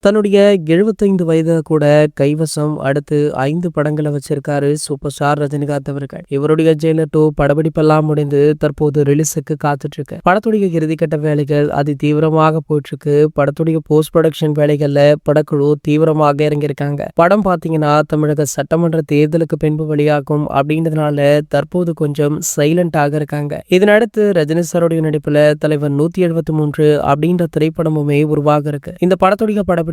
தன்னுடைய 75 வயத கூட கைவசம் அடுத்து 5 படங்களை வச்சிருக்காரு சூப்பர் ஸ்டார் ரஜினிகாந்த் அவர்கள். இவருடைய ஜெயிலர் 2 படப்பிடிப்பெல்லாம் முடிந்து தற்போது ரிலீஸுக்கு காத்துட்டு இருக்கு. படத்துடைய இறுதிக்கட்ட வேலைகள் அதி தீவிரமாக போயிட்டு இருக்கு. படத்துடைய போஸ்ட் ப்ரொடக்ஷன் வேலைகள்ல படக்குழு தீவிரமாக இறங்கியிருக்காங்க. படம் பாத்தீங்கன்னா தமிழக சட்டமன்ற தேர்தலுக்கு பின்பு வெளியாகும் அப்படின்றதுனால தற்போது கொஞ்சம் சைலண்டாக இருக்காங்க. இதனடுத்து ரஜினி சாருடைய நடிப்புல தலைவர் 173 அப்படின்ற திரைப்படமுமே உருவாக இருக்கு. இந்த படத்துடைய படப்பிடிப்பு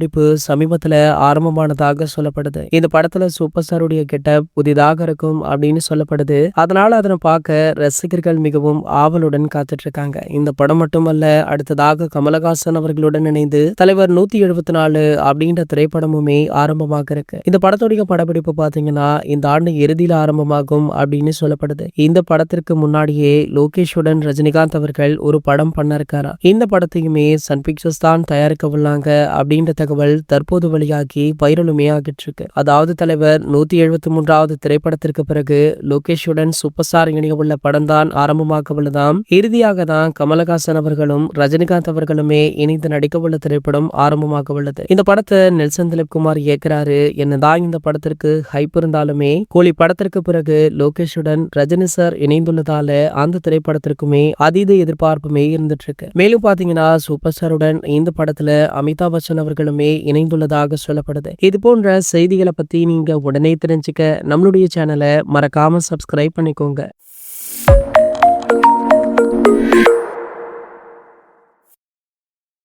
சமீபத்துல ஆரம்பமானதாக சொல்லப்படுது. இந்த படத்துல சூப்பர் ஸ்டாருடைய கெட்டப் புதிதாக இருக்கும் அப்படின்னு சொல்லப்படுது. அதனால அதனை பார்க்க ரசிகர்கள் மிகவும் ஆவலுடன் காத்துட்டு இருக்காங்க. இந்த படம் மட்டுமல்ல, அடுத்ததாக கமலஹாசன் அவர்களுடன் இணைந்து தலைவர் 174 அப்படின்ற திரைப்படமுமே ஆரம்பமாக இருக்கு. இந்த படத்துடைய படப்பிடிப்பு பாத்தீங்கன்னா இந்த ஆண்டு இறுதியில ஆரம்பமாகும் அப்படின்னு சொல்லப்படுது. இந்த படத்திற்கு முன்னாடியே லோகேஷுடன் ரஜினிகாந்த் அவர்கள் ஒரு படம் பண்ண இருக்காரா. இந்த படத்தையுமே சன் பிக்சர்ஸ் தான் தயாரிக்க உள்ளாங்க அப்படின்ற தகவல் தற்போது வெளியாகி வைரலுமே ஆகிட்டு இருக்கு. அதாவது தலைவர் 173வது திரைப்படத்திற்கு பிறகு லோகேஷுடன் சூப்பர் ஸ்டார் இணைய உள்ள படம் தான் ஆரம்பமாக உள்ளதாம். இறுதியாக தான் கமலஹாசன் அவர்களும் ரஜினிகாந்த் அவர்களுமே இணைந்து நடிக்க உள்ள திரைப்படம் ஆரம்பமாக உள்ளது. இந்த படத்தை நெல்சன் திலீப் குமார் இயக்குறாரு. என்னதான் இந்த படத்திற்கு ஹைப் இருந்தாலுமே கூலி படத்திற்கு பிறகு லோகேஷுடன் ரஜினி சார் இணைந்துள்ளதால அந்த திரைப்படத்திற்குமே அதீத எதிர்பார்ப்புமே இருந்துட்டு இருக்கு. மேலும் பாத்தீங்கன்னா சூப்பர் ஸ்டாருடன் இந்த படத்துல அமிதாப் பச்சன் அவர்களுமே இணைந்துள்ளதாக சொல்லப்படுது. இது போன்ற செய்திகளை பத்தி நீங்க உடனே தெரிஞ்சுக்க நம்மளுடைய சேனலை மறக்காம சப்ஸ்கிரைப் பண்ணிக்கோங்க.